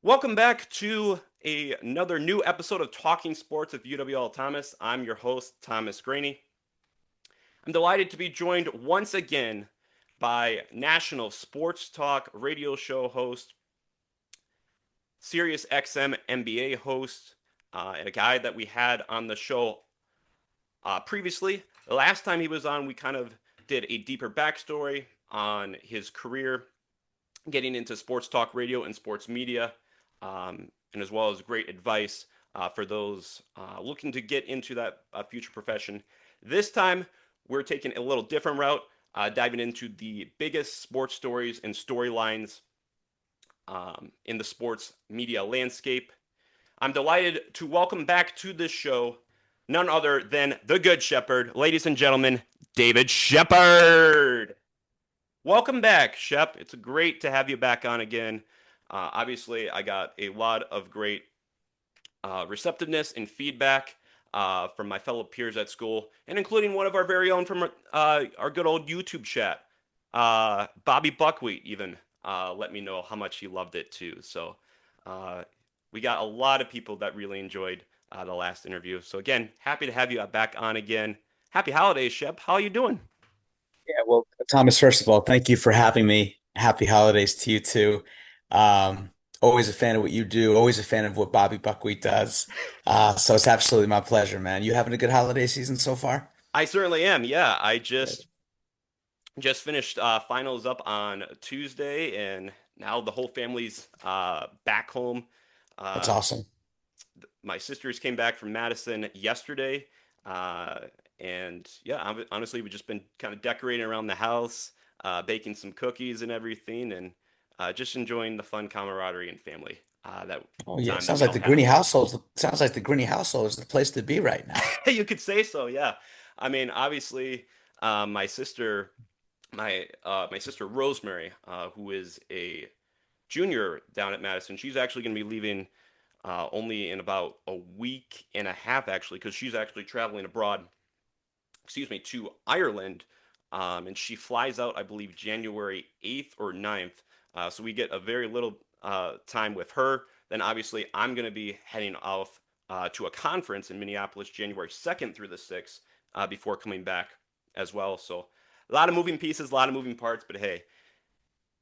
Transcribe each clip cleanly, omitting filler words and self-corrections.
Welcome back to another new episode of Talking Sports with UWL Thomas. I'm your host, Thomas Graney. I'm delighted to be joined once again by national sports talk radio show host, Sirius XM NBA host, and a guy that we had on the show previously. The last time he was on, we kind of did a deeper backstory on his career, getting into sports talk radio and sports media, and as well as great advice for those looking to get into that future profession. This time, we're taking a little different route, diving into the biggest sports stories and storylines in the sports media landscape. I'm delighted to welcome back to this show none other than the Good Shepard, ladies and gentlemen, David Shepard. Welcome back, Shep. It's great to have you back on again. Obviously, I got a lot of great receptiveness and feedback from my fellow peers at school, and including one of our very own from our good old YouTube chat, Bobby Buckwheat, even let me know how much he loved it too. So uh, we got a lot of people that really enjoyed the last interview. So again, happy to have you back on again. Happy holidays, Shep. How are you doing? Yeah, well, Thomas, first of all, thank you for having me. Happy holidays to you too. Um, Always a fan of what you do, always a fan of what Bobby Buckwheat does. So it's absolutely my pleasure, man. You having a good holiday season so far? I certainly am. Yeah, I Good. just finished finals up on Tuesday, and now the whole family's back home. That's Uh, awesome. my sisters came back from Madison yesterday, uh, and yeah, honestly, we've just been kind of decorating around the house, baking some cookies and everything, and just enjoying the fun camaraderie and family that Oh yeah, time that we all have. Sounds like the Greeny household is the place to be right now. You could say so, yeah. I mean, obviously, my sister, my sister Rosemary, who is a junior down at Madison, she's actually going to be leaving only in about a week and a half, actually, because she's actually traveling abroad. Excuse me, to Ireland, and she flies out, I believe, January 8th or 9th. So we get a very little time with her. Then obviously, I'm going to be heading off to a conference in Minneapolis January 2nd through the 6th before coming back as well. So a lot of moving pieces, a lot of moving parts, but hey,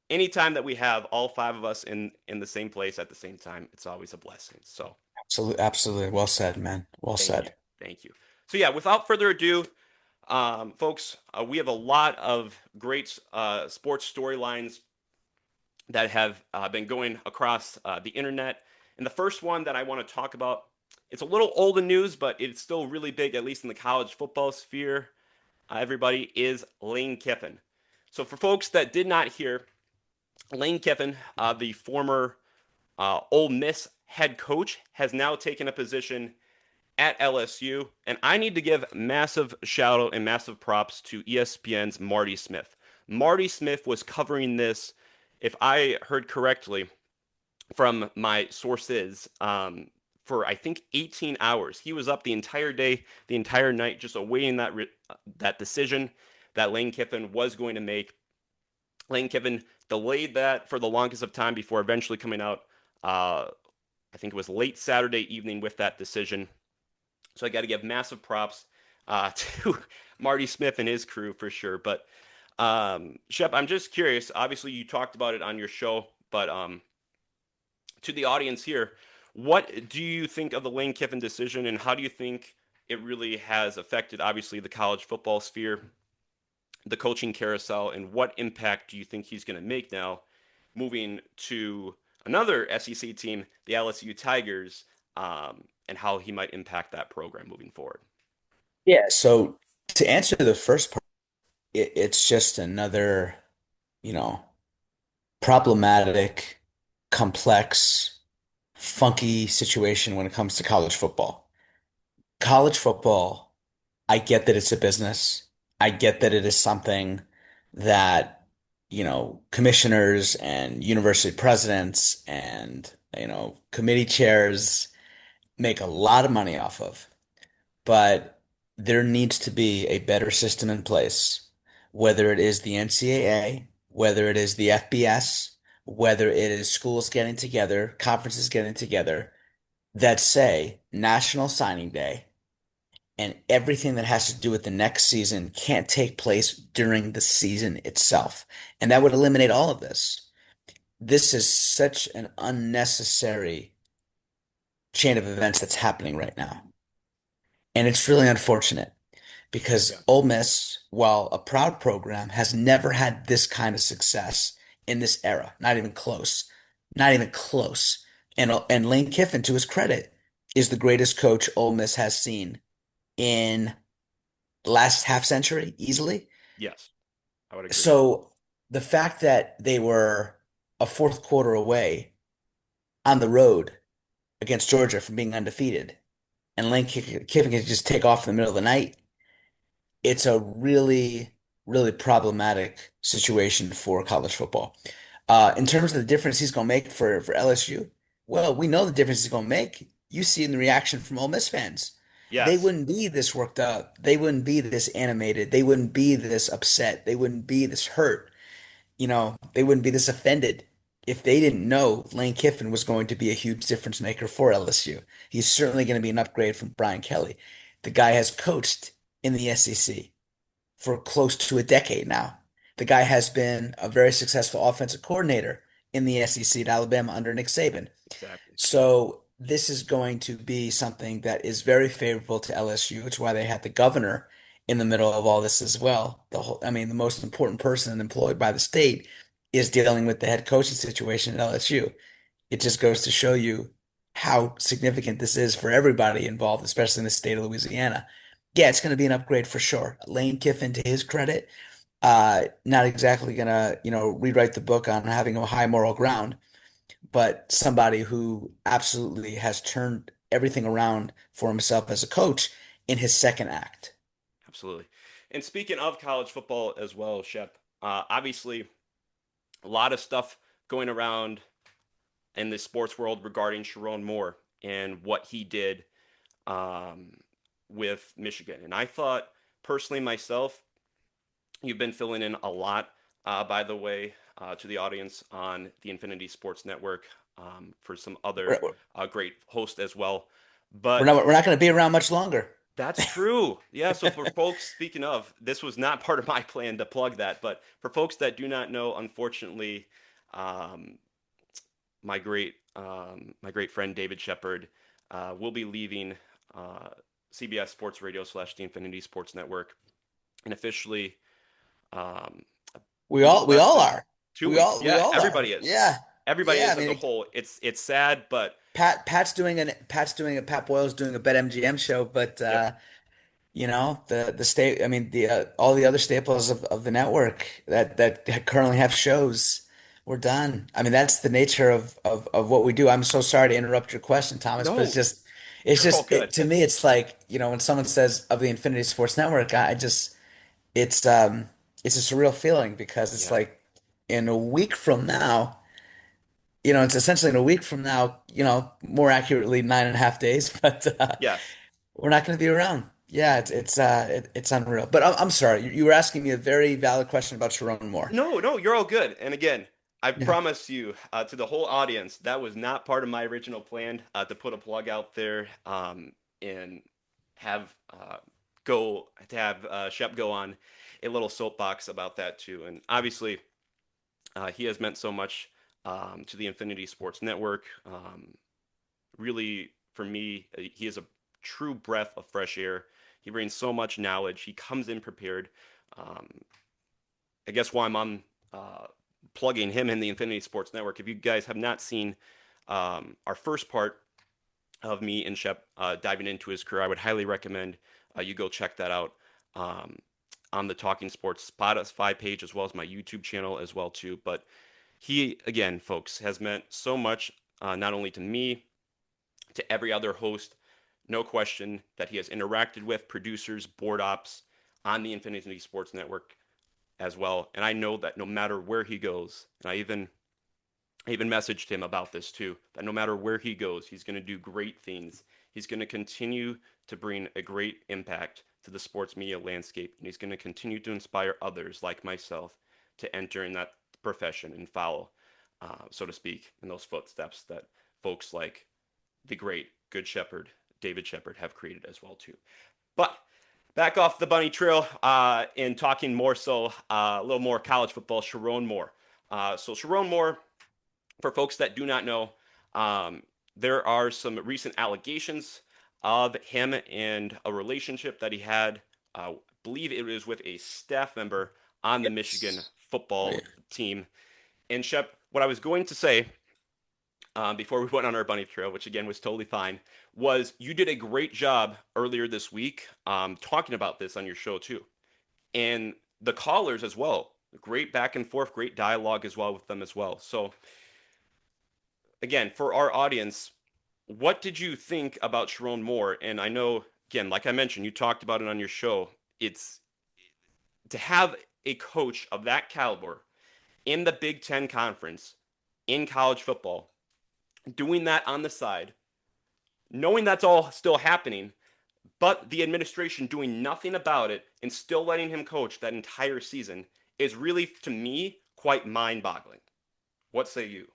anytime that we have all five of us in the same place at the same time, it's always a blessing. So Absolutely, absolutely. Well said, man. Well thank you, said. thank you. So yeah, without further ado, folks, we have a lot of great sports storylines that have been going across the internet. And the first one that I want to talk about, it's a little old in news, but it's still really big, at least in the college football sphere. Everybody is Lane Kiffin. So for folks that did not hear, Lane Kiffin, the former Ole Miss head coach, has now taken a position at LSU. And I need to give massive shout out and massive props to ESPN's Marty Smith. Marty Smith was covering this, if I heard correctly from my sources, for I think 18 hours. He was up the entire day, the entire night, just awaiting that decision that Lane Kiffin was going to make. Lane Kiffin delayed that for the longest of time before eventually coming out. I think it was late Saturday evening with that decision. So I got to give massive props to Marty Smith and his crew for sure. But Shep, I'm just curious. Obviously, you talked about it on your show, but to the audience here, what do you think of the Lane Kiffin decision, and how do you think it really has affected, obviously, the college football sphere, the coaching carousel, and what impact do you think he's going to make now, moving to another SEC team, the LSU Tigers, and how he might impact that program moving forward? Yeah, so to answer the first part, it's just another, you know, problematic, complex, funky situation when it comes to college football. College football, I get that it's a business. I get that it is something that, commissioners and university presidents and, committee chairs make a lot of money off of. But there needs to be a better system in place, whether it is the NCAA, whether it is the FBS, whether it is schools getting together, conferences getting together, that say National Signing Day and everything that has to do with the next season can't take place during the season itself. And that would eliminate all of this. This is such an unnecessary chain of events that's happening right now. And it's really unfortunate Yeah. because Ole Miss, while a proud program, has never had this kind of success in this era. Not even close. Not even close. And Lane Kiffin, to his credit, is the greatest coach Ole Miss has seen in the last half century, easily. Yes, I would agree. So the fact that they were a fourth quarter away on the road against Georgia from being undefeated, and Kiffin can just take off in the middle of the night, it's a really, really problematic situation for college football. In terms of the difference he's going to make for LSU, well, we know the difference he's going to make. You see in the reaction from Ole Miss fans. They Yes, wouldn't be this worked up. They wouldn't be this animated. They wouldn't be this upset. They wouldn't be this hurt. They wouldn't be this offended if they didn't know Lane Kiffin was going to be a huge difference maker for LSU. He's certainly going to be an upgrade from Brian Kelly. The guy has coached in the SEC for close to a decade now. The guy has been a very successful offensive coordinator in the SEC at Alabama under Nick Saban. exactly. So this is going to be something that is very favorable to LSU. It's why they had the governor in the middle of all this as well. I mean, the most important person employed by the state is dealing with the head coaching situation at LSU. It just goes to show you how significant this is for everybody involved, especially in the state of Louisiana. Yeah, it's going to be an upgrade for sure. Lane Kiffin, to his credit, not exactly gonna, rewrite the book on having a high moral ground, but somebody who absolutely has turned everything around for himself as a coach in his second act. Absolutely. And speaking of college football as well, Shep, obviously a lot of stuff going around in the sports world regarding Sherrone Moore and what he did um, with Michigan. And I thought personally myself, you've been filling in a lot, by the way, to the audience on the Infinity Sports Network for some other We're, great hosts as well. we're But not we're not going to be around much longer. that's true. Yeah. So for folks, speaking of, this was not part of my plan to plug that, but for folks that do not know, unfortunately, um, my great friend David Shepard will be leaving uh, CBS Sports Radio / the Infinity Sports Network, and officially um, a We little all we less all than are. 2 weeks. We Yeah, all are. everybody is. Yeah. Everybody Yeah, is I as a mean, whole. It's sad, but Pat Boyle's doing a BetMGM show, but yep. the state, I mean, the all the other staples of the network that currently have shows, we're done. I mean, that's the nature of what we do. I'm so sorry to interrupt your question, Thomas, but No, it's you're all just good. to me, it's like, when someone says of the Infinity Sports Network, I just it's um it's a surreal feeling because it's Yeah. like in a week from now, it's essentially in a week from now, more accurately 9.5 days, but Yes. we're not going to be around. Yeah, it's unreal. But I'm sorry, you were asking me a very valid question about Sharon Moore. No, no, you're all good. And again, I Yeah. promise you to the whole audience, that was not part of my original plan to put a plug out there and have Shep go on a little soapbox about that too. And obviously, he has meant so much to the Infinity Sports Network. Really, for me, he is a true breath of fresh air. He brings so much knowledge. He comes in prepared. Um, I guess why I'm on plugging him in the Infinity Sports Network. If you guys have not seen our first part of me and Shep diving into his career, I would highly recommend you go check that out um, on the Talking Sports Spotify page as well as my YouTube channel as well too. But he, again, folks, has meant so much not only to me, to every other host, no question, that he has interacted with producers, board ops on the Infinity Sports Network as well. And I know that no matter where he goes, and I even messaged him about this too, that no matter where he goes, he's going to do great things. He's going to continue to bring a great impact to the sports media landscape, and he's going to continue to inspire others like myself to enter in that profession and follow. so to speak, in those footsteps that folks like the great Good Shepard, David Shepard, have created as well too. But back off the bunny trail and talking more so a little more college football. Sherrone Moore. So Sherrone Moore, for folks that do not know, um, there are some recent allegations of him and a relationship that he had. I believe it was with a staff member on the Michigan Yes. Oh, yeah. football team. And Shep, what I was going to say before we went on our bunny trail, which again was totally fine, was you did a great job earlier this week talking about this on your show too. And the callers as well. Great back and forth, great dialogue as well with them as well. So again, for our audience, what did you think about Sherrone Moore? And I know, again, like I mentioned, you talked about it on your show. It's to have a coach of that caliber in the Big Ten Conference in college football, doing that on the side, knowing that's all still happening, but the administration doing nothing about it and still letting him coach that entire season is really, to me, quite mind boggling. What say you?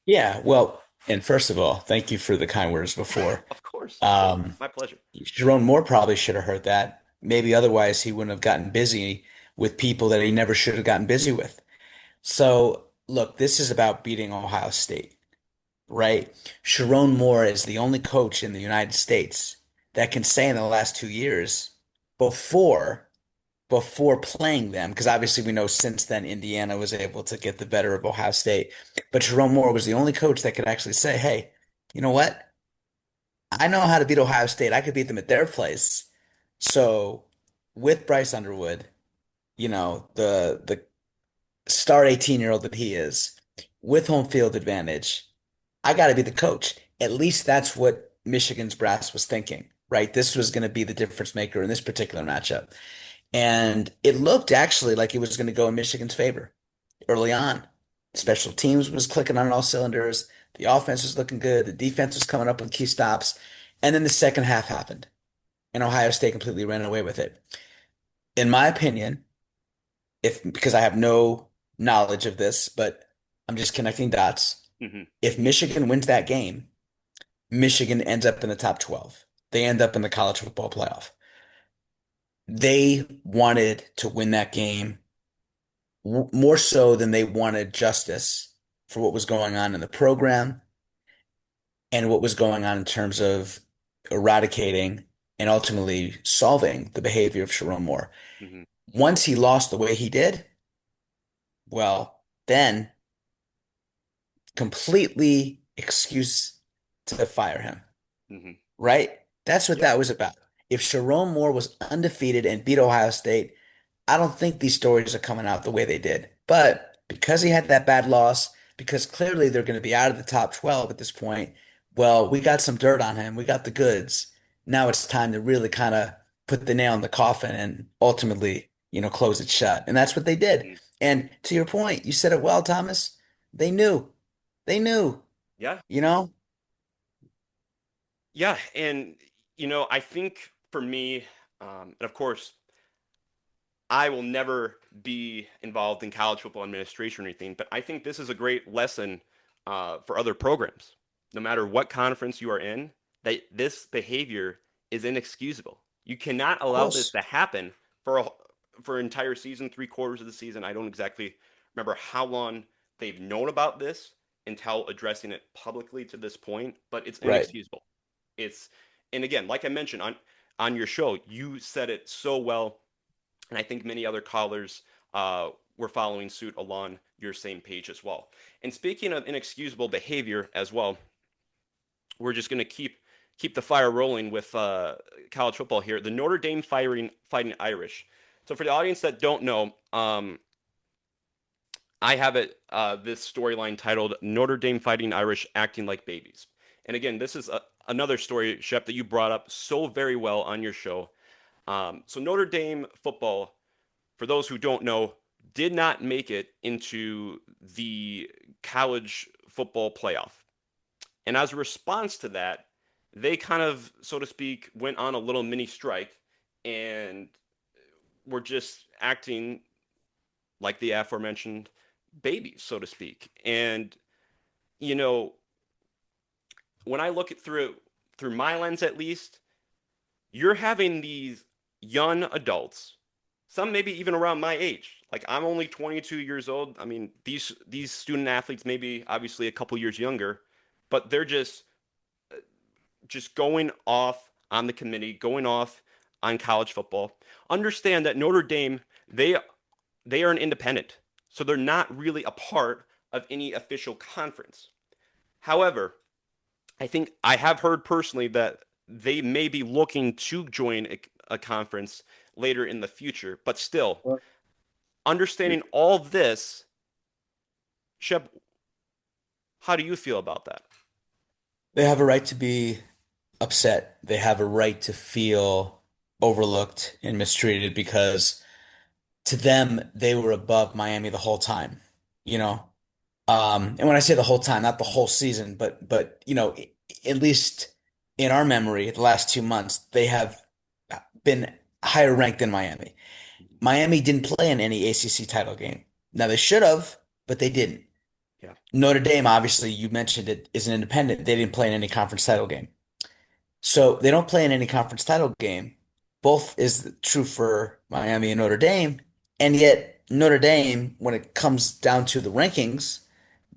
Yeah, well, and first of all, thank you for the kind words before. Of course, of course. Um, My pleasure. Jerome Moore probably should have heard that. Maybe otherwise he wouldn't have gotten busy with people that he never should have gotten busy with. So, look, this is about beating Ohio State, right? Sherrone Moore is the only coach in the United States that can say in the last 2 years before before playing them, because obviously we know since then Indiana was able to get the better of Ohio State. But Jerome Moore was the only coach that could actually say, hey, you know what? I know how to beat Ohio State. I could beat them at their place. So with Bryce Underwood, the star 18-year-old that he is, with home field advantage, I got to be the coach. At least that's what Michigan's brass was thinking, right? This was going to be the difference maker in this particular matchup. And it looked actually like it was going to go in Michigan's favor early on. Special teams was clicking on all cylinders. The offense was looking good. The defense was coming up with key stops. And then the second half happened, and Ohio State completely ran away with it. In my opinion, if because I have no knowledge of this, but I'm just connecting dots. Mm-hmm. If Michigan wins that game, Michigan ends up in the top 12. They end up in the college football playoff. They wanted to win that game more so than they wanted justice for what was going on in the program and what was going on in terms of eradicating and ultimately solving the behavior of Sherrone Moore. Mm-hmm. Once he lost the way he did, well, then completely excuse to fire him, Mm-hmm. right? That's what Yeah. that was about. If Sherrone Moore was undefeated and beat Ohio State, I don't think these stories are coming out the way they did. But because he had that bad loss, because clearly they're going to be out of the top 12 at this point, well, we got some dirt on him. We got the goods. Now it's time to really kind of put the nail in the coffin and ultimately, close it shut. And that's what they did. Mm-hmm. And to your point, you said it well, Thomas. They knew. They knew, Yeah. you know? Yeah. And, I think for me, and of course, I will never be involved in college football administration or anything, but I think this is a great lesson for other programs. No matter what conference you are in, that this behavior is inexcusable. You cannot Of allow this course. to happen for for an entire season, 3 quarters of the season. I don't exactly remember how long they've known about this until addressing it publicly to this point, but it's Right. inexcusable. It's and again, like I mentioned on your show, you said it so well, and I think many other callers were following suit along your same page as well. And speaking of inexcusable behavior as well, we're just going to keep the fire rolling with college football here. The Notre Dame fighting Irish. So for the audience that don't know, I have it this storyline titled "Notre Dame fighting Irish acting like babies." And again, this is another story, Shep, that you brought up so very well on your show. So Notre Dame football, for those who don't know, did not make it into the college football playoff. And as a response to that, they kind of, so to speak, went on a little mini strike and were just acting like the aforementioned babies, so to speak. And you know, when I look at through my lens at least, you're having these young adults, some maybe even around my age. Like I'm only 22 years old. I mean, these student athletes maybe obviously a couple years younger, but they're just going off on the committee, going off on college football. Understand that Notre Dame, they they are an independent. So they're not really a part of any official conference. However, I think I have heard personally that they may be looking to join a conference later in the future. But still, understanding all this, Shep, how do you feel about that? They have a right to be upset. They have a right to feel overlooked and mistreated because to them, they were above Miami the whole time, you know? And when I say the whole time, not the whole season, but at least in our memory, the last 2 months, they have been higher ranked than Miami. Miami didn't play in any ACC title game. Now they should have, but they didn't. Yeah. Notre Dame, obviously, you mentioned it, is an independent. They didn't play in any conference title game. So they don't play in any conference title game. Both is true for Miami and Notre Dame. And yet, Notre Dame, when it comes down to the rankings,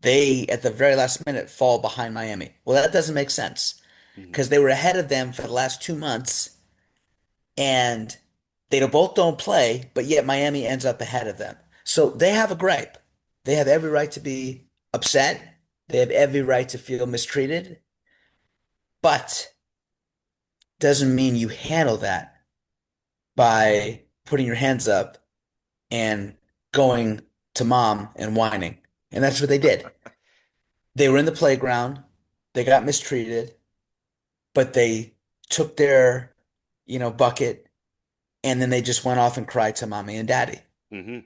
they, at the very last minute, fall behind Miami. Well, that doesn't make sense Mhm. because they were ahead of them for the last 2 months and both don't play, but yet Miami ends up ahead of them. So they have a gripe. They have every right to be upset. They have every right to feel mistreated, but doesn't mean you handle that by putting your hands up and going to mom and whining. And that's what they did. They were in the playground, they got mistreated, but they took their, bucket and then they just went off and cried to mommy and daddy. Mhm.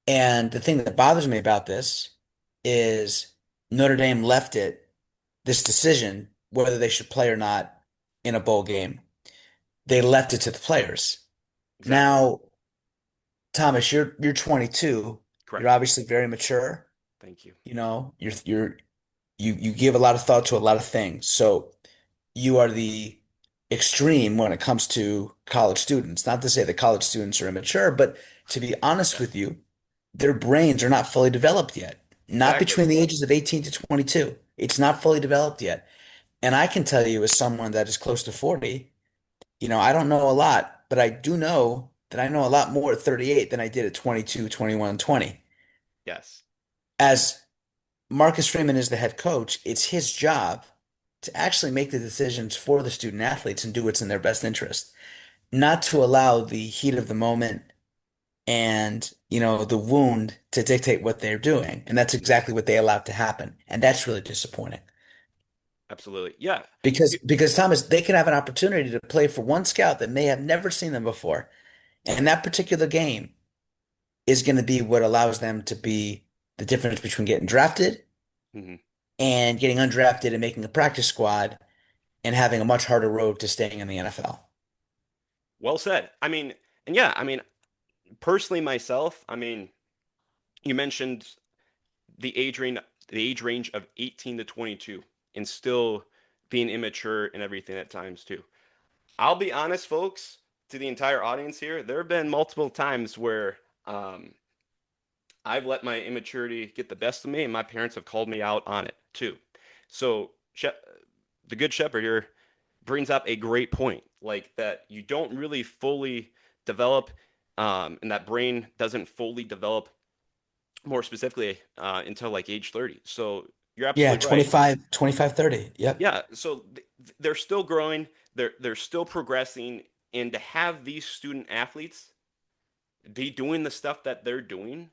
And the thing that bothers me about this is Notre Dame left this decision, whether they should play or not in a bowl game, they left it to the players. Exactly. Now, Thomas, you're 22. You're Correct. obviously very mature. Thank you. You give a lot of thought to a lot of things. So you are the extreme when it comes to college students. Not to say that college students are immature, but to be honest Yes. with you, their brains are not fully developed yet. Not Exactly. between the ages of 18 to 22. It's not fully developed yet. And I can tell you as someone that is close to 40, I don't know a lot, but I do know that I know a lot more at 38 than I did at 22, 21, 20. Yes. As Marcus Freeman is the head coach, it's his job to actually make the decisions for the student athletes and do what's in their best interest, not to allow the heat of the moment and, the wound to dictate what they're doing. And that's exactly what they allowed to happen. And that's really disappointing. Absolutely. Yeah. Because Thomas, they can have an opportunity to play for one scout that may have never seen them before. And that particular game is going to be what allows them to be the difference between getting drafted Mhm. and getting undrafted and making a practice squad and having a much harder road to staying in the NFL. Well said. I mean, and yeah, I mean, personally myself, I mean, you mentioned the age range of 18 to 22 and still being immature and everything at times too. I'll be honest, folks, to the entire audience here, there have been multiple times where I've let my immaturity get the best of me, and my parents have called me out on it too. So, the Good Shepherd here brings up a great point, like that you don't really fully develop, and that brain doesn't fully develop more specifically until like age 30. So you're Yeah, absolutely right. 25, 30. Yep. Yeah, so they're still growing, they're still progressing, and to have these student athletes be doing the stuff that they're doing,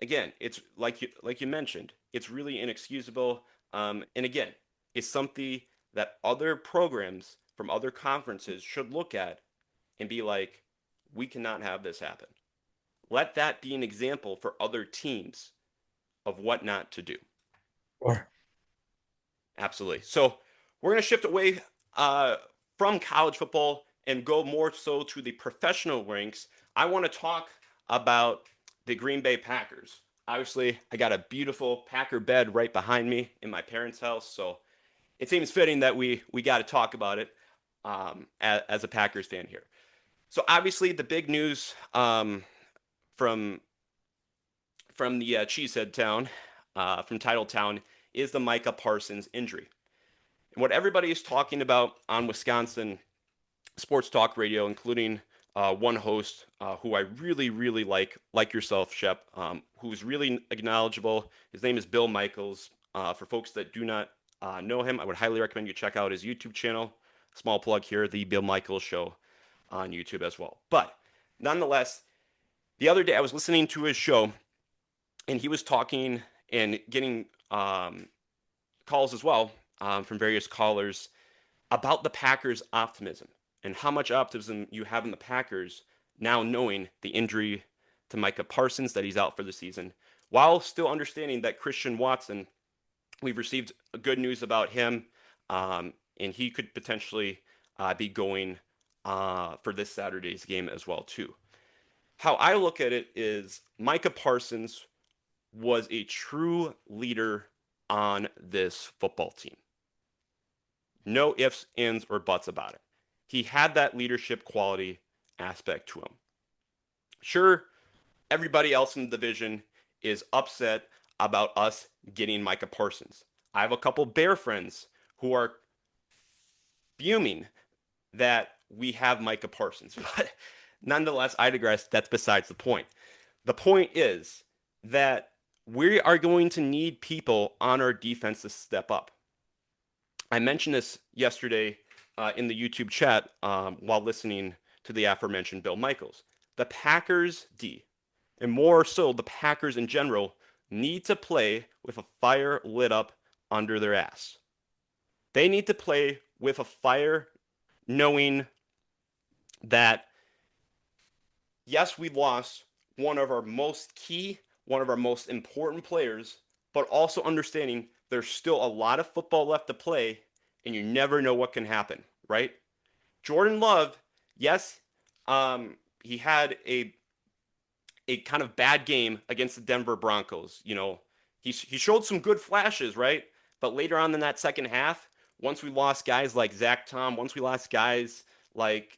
again, it's like you mentioned, it's really inexcusable. And again, it's something that other programs from other conferences should look at and be like, we cannot have this happen. Let that be an example for other teams of what not to do. Sure. Absolutely. So we're going to shift away uh, from college football and go more so to the professional ranks. I want to talk about the Green Bay Packers. Obviously, I got a beautiful Packer bed right behind me in my parents' house, so it seems fitting that we got to talk about it as a Packers fan here. So obviously, the big news from from the Cheesehead Town, from Titletown, is the Micah Parsons injury. And what everybody is talking about on Wisconsin sports talk radio, including one host who I really, really like yourself, Shep, who's really acknowledgeable. His name is Bill Michaels. For folks that do not know him, I would highly recommend you check out his YouTube channel. Small plug here, the Bill Michaels Show on YouTube as well. But nonetheless, the other day I was listening to his show, and he was talking and getting calls as well from various callers about the Packers' optimism and how much optimism you have in the Packers now knowing the injury to Micah Parsons, that he's out for the season, while still understanding that Christian Watson, we've received good news about him, and he could potentially be going for this Saturday's game as well too. How I look at it is Micah Parsons was a true leader on this football team. No ifs, ands, or buts about it. He had that leadership quality aspect to him. Sure, everybody else in the division is upset about us getting Micah Parsons. I have a couple Bear friends who are fuming that we have Micah Parsons, but nonetheless, I digress. That's besides the point. The point is that we are going to need people on our defense to step up. I mentioned this yesterday in the YouTube chat while listening to the aforementioned Bill Michaels. The Packers D, and more so the Packers in general, need to play with a fire lit up under their ass. They need to play with a fire knowing that, yes, we lost one of our most key, one of our most important players, but also understanding there's still a lot of football left to play, and you never know what can happen, right? Jordan Love, yes, he had a kind of bad game against the Denver Broncos. You know, he showed some good flashes, right? But later on in that second half, once we lost guys like Zach Tom, once we lost guys like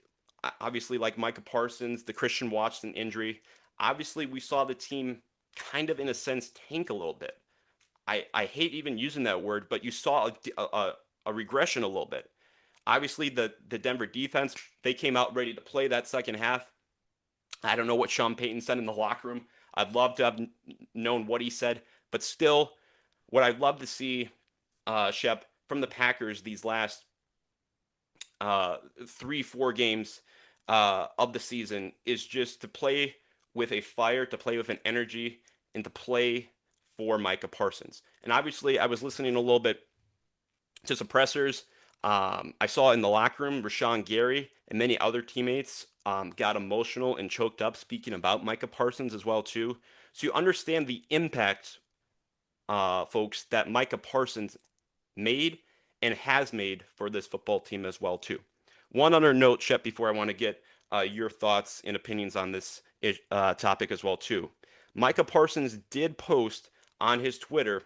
obviously like Micah Parsons, the Christian Watson injury, obviously we saw the team kind of in a sense tank a little bit. I hate even using that word, but you saw a regression a little bit. Obviously, the Denver defense, they came out ready to play that second half. I don't know what Sean Payton said in the locker room. I'd love to have known what he said, but still, what I'd love to see, Shep, from the Packers these last 3, 4 games of the season is just to play with a fire, to play with an energy, and to play for Micah Parsons. And obviously, I was listening a little bit to suppressors. I saw in the locker room, Rashawn Gary and many other teammates got emotional and choked up speaking about Micah Parsons as well too. So you understand the impact, folks, that Micah Parsons made and has made for this football team as well too. One other note, Shep, before I want to get your thoughts and opinions on this topic as well too. Micah Parsons did post on his Twitter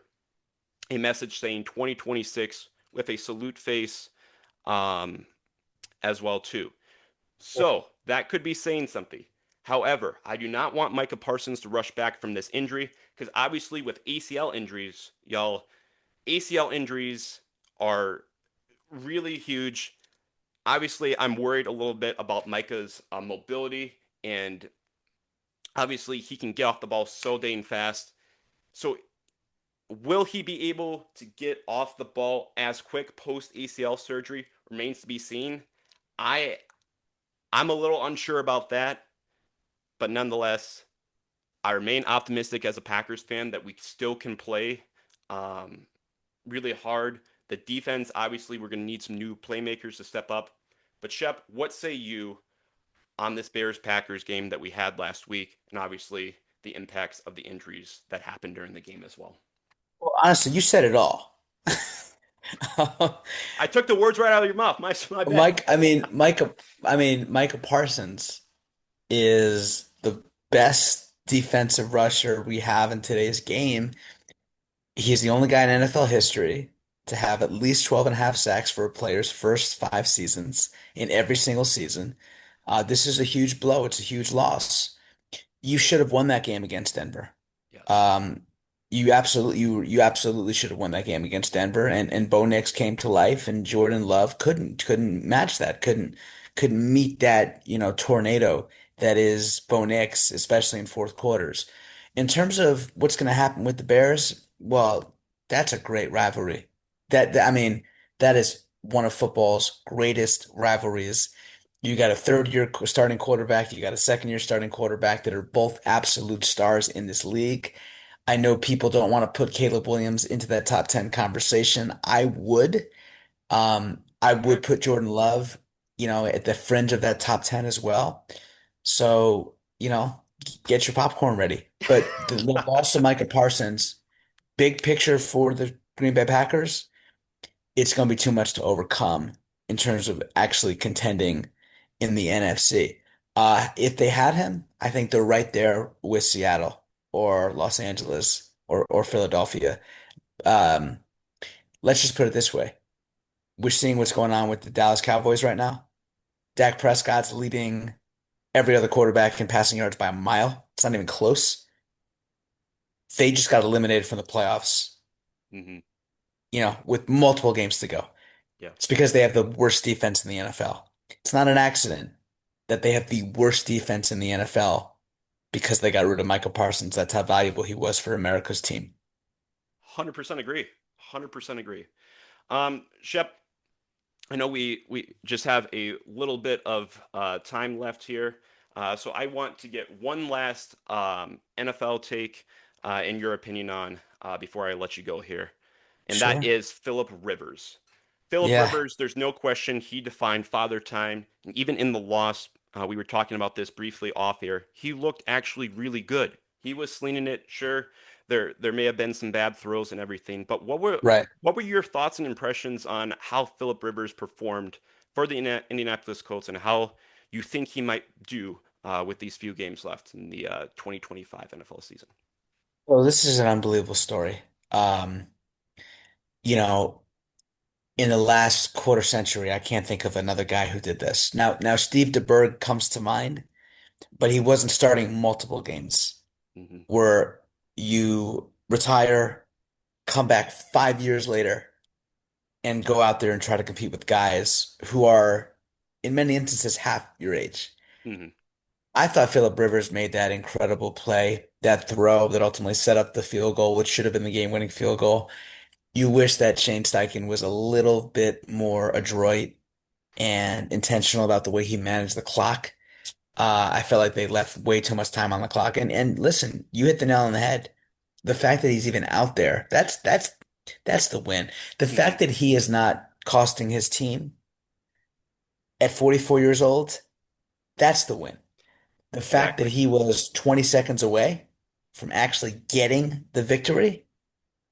a message saying 2026 with a salute face um, as well too. So that could be saying something. However, I do not want Micah Parsons to rush back from this injury because obviously with ACL injuries, y'all, ACL injuries are really huge. Obviously, I'm worried a little bit about Micah's mobility, and obviously he can get off the ball so dang fast. So will he be able to get off the ball as quick post ACL surgery remains to be seen. I I'm a little unsure about that, but nonetheless, I remain optimistic as a Packers fan that we still can play um, really hard. The defense, obviously, we're going to need some new playmakers to step up. But Shep, what say you on this Bears Packers game that we had last week, and obviously the impacts of the injuries that happened during the game as well? Well, honestly, you said it all. I took the words right out of your mouth. My bad. Mike, Micah Parsons is the best. defensive rusher we have in today's game. He's the only guy in NFL history to have at least 12 and a half sacks for a player's first 5 seasons in every single season. This is a huge blow. It's a huge loss. You should have won that game against Denver. Yes. Um, you absolutely should have won that game against Denver, and Bo Nix came to life, and Jordan Love couldn't match that, couldn't meet that, tornado that is Bo Nix, especially in fourth quarters. In terms of what's going to happen with the Bears, well, that's a great rivalry. I mean, that is one of football's greatest rivalries. You got a third year starting quarterback, you got a second year starting quarterback that are both absolute stars in this league. I know people don't want to put Caleb Williams into that top 10 conversation. I would. I Okay. would put Jordan Love, at the fringe of that top 10 as well. So, get your popcorn ready. But the loss of Micah Parsons, big picture for the Green Bay Packers, it's going to be too much to overcome in terms of actually contending in the NFC. If they had him, I think they're right there with Seattle or Los Angeles or Philadelphia. Um, let's just put it this way. We're seeing what's going on with the Dallas Cowboys right now. Dak Prescott's leading every other quarterback in passing yards by a mile. It's not even close. They just got eliminated from the playoffs, Hmm. with multiple games to go. Yeah. It's because they have the worst defense in the NFL. It's not an accident that they have the worst defense in the NFL because they got rid of Michael Parsons. That's how valuable he was for America's team. 100% agree. 100% agree. Shep, I know we just have a little bit of time left here, so I want to get one last NFL take in your opinion on before I let you go here, and that Sure. is Philip Rivers. Philip Yeah. Rivers, there's no question he defined father time, and even in the loss, we were talking about this briefly off here. He looked actually really good. He was slinging it, sure. There may have been some bad throws and everything, but Right. what were your thoughts and impressions on how Philip Rivers performed for the Indianapolis Colts and how you think he might do with these few games left in the 2025 NFL season? Well, this is an unbelievable story. Um, you know, in the last quarter century, I can't think of another guy who did this. Now Steve DeBerg comes to mind, but he wasn't starting multiple games Hmm. where you retire, come back 5 years later, and go out there and try to compete with guys who are, in many instances, half your age. Hmm. I thought Philip Rivers made that incredible play, that throw that ultimately set up the field goal, which should have been the game-winning field goal. You wish that Shane Steichen was a little bit more adroit and intentional about the way he managed the clock. I felt like they left way too much time on the clock. And listen, you hit the nail on the head. The fact that he's even out there, that's the win. The Hmm. fact that he is not costing his team at 44 years old, that's the win. The fact that Exactly. he was 20 seconds away from actually getting the victory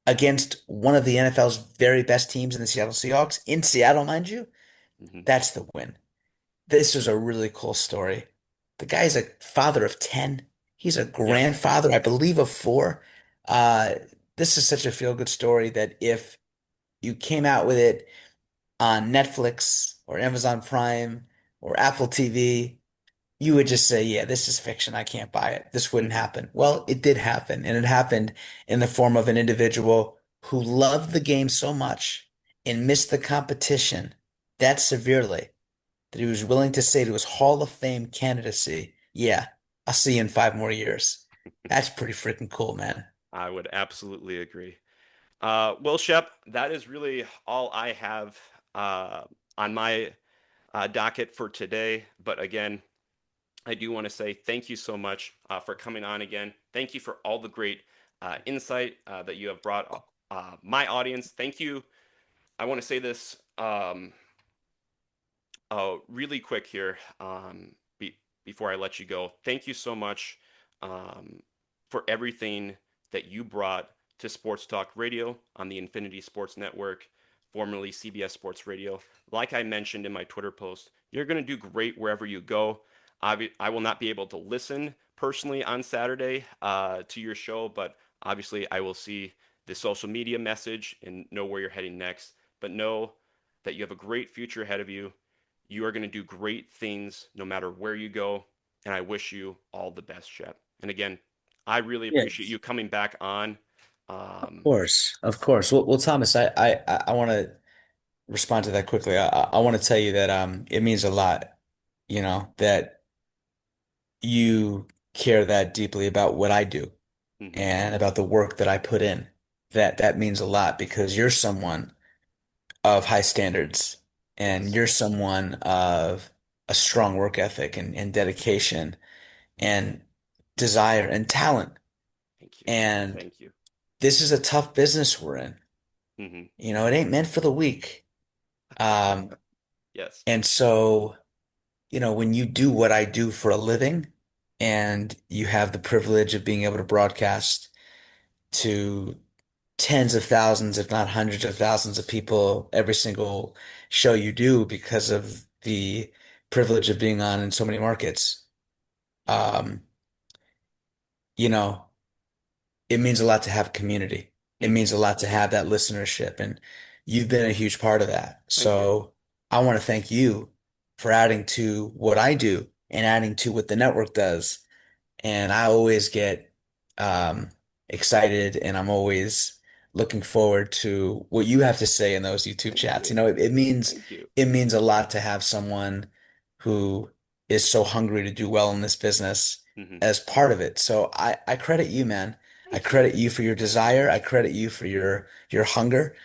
against one of the NFL's very best teams in the Seattle Seahawks, in Seattle, mind you, Hmm. that's the win. This is a really cool story. The guy's a father of 10. He's a Yeah. grandfather, I believe, of 4. Uh, this is such a feel-good story that if you came out with it on Netflix or Amazon Prime or Apple TV, you would just say, yeah, this is fiction. I can't buy it. This wouldn't Hmm. happen. Well, it did happen, and it happened in the form of an individual who loved the game so much and missed the competition that severely that he was willing to say to his Hall of Fame candidacy, yeah, I'll see you in 5 more years. That's pretty freaking cool, man. I would absolutely agree. Well, Shep, that is really all I have uh, on my docket for today. But again, I do want to say thank you so much for coming on again. Thank you for all the great insight that you have brought my audience. Thank you. I want to say this really quick here before I let you go. Thank you so much um, for everything that you brought to Sports Talk Radio on the Infinity Sports Network, formerly CBS Sports Radio. Like I mentioned in my Twitter post, you're going to do great wherever you go. I will not be able to listen personally on Saturday to your show, but obviously I will see the social media message and know where you're heading next. But know that you have a great future ahead of you. You are going to do great things no matter where you go. And I wish you all the best, Shep. And again, I really appreciate Yes. you coming back on. Of Um, course, of course. Well, Thomas, I want to respond to that quickly. I want to tell you that it means a lot, that you care that deeply about what I do mhm, and about the work that I put in. That means a lot because you're someone of high standards and yes. you're someone of a strong work ethic and dedication and desire and talent. Thank you. And Thank you. this is a tough business we're in. Hmm. It ain't meant for the weak. Um, Yes. and so, when you do what I do for a living and you have the privilege of being able to broadcast to tens of thousands, if not hundreds of thousands of people every single show you do because of the privilege of being on in so many markets. Um, you know, it means a lot to have community. It Hmm. means a lot to have that listenership, and you've been a huge part of that. Thank you. So I want to thank you for adding to what I do and adding to what the network does. And I always get um, excited, and I'm always looking forward to what you have to say in those YouTube Thank chats. you. Thank you. It means a lot to have someone who is so hungry to do well in this business Hmm. as part of it. So I credit you, man. I Thank you. credit you for your desire. I credit you for your hunger,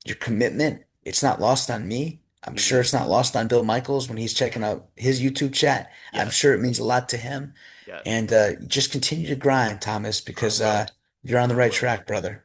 your commitment. It's not lost on me. I'm sure Hmm. it's not lost on Bill Michaels when he's checking out his YouTube chat. I'm Yes. sure it means a lot to him. Yes. And just continue to grind, Thomas, I because will. you're on the I right will. track, brother.